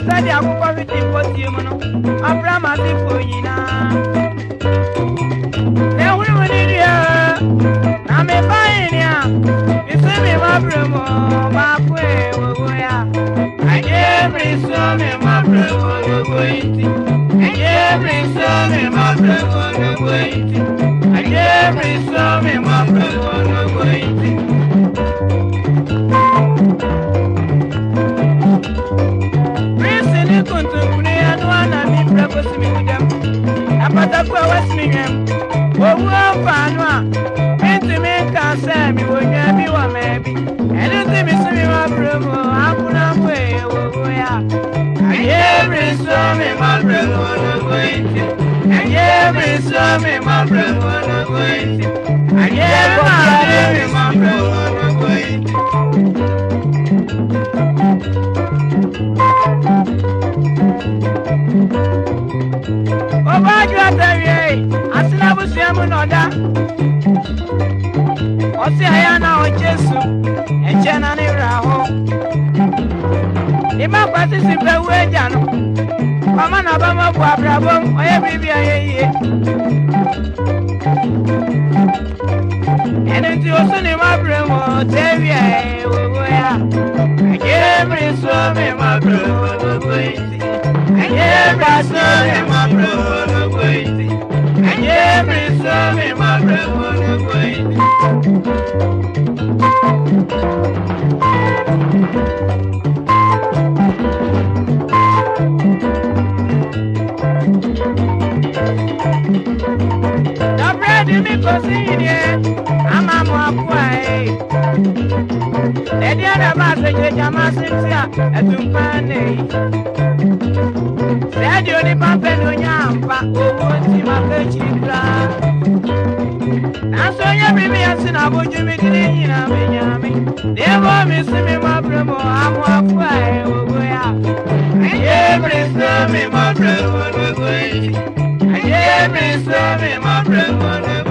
Study a book of it in what you know. Abraham as if for you now. Then we will need you. I'm a pioneer. It's a me, my brother, my way, I every son in my brother, I every son in my brother, I every son in my brother, West Mingham, oh, Fanua, and to make us say me when you be one maybe, and it's me, my brother, I'm gonna way, I every song in my brother, and every song in my brother, I every my Osi ayana o Jesu ejena ni raho Ima kwasi si pewu eja no Mama na bama bu abrabom oye bibi ayeye Ene ti osu ni ma bremo tewi aye wogo ya Every so me ma bremo wogo iti Every so me ma bremo wogo iti Every so me ma bremo wogo iti I'm a boy. Lady and a master, Jamasia, a Tumpane. Said you only Pampano Yampa, oh, see my Pechitra. And so you bring me a sin about you making it in a Miami. They won't miss me, my brother, I'm a boy, oh, yeah. Every summer, my brother, every summer, my brother.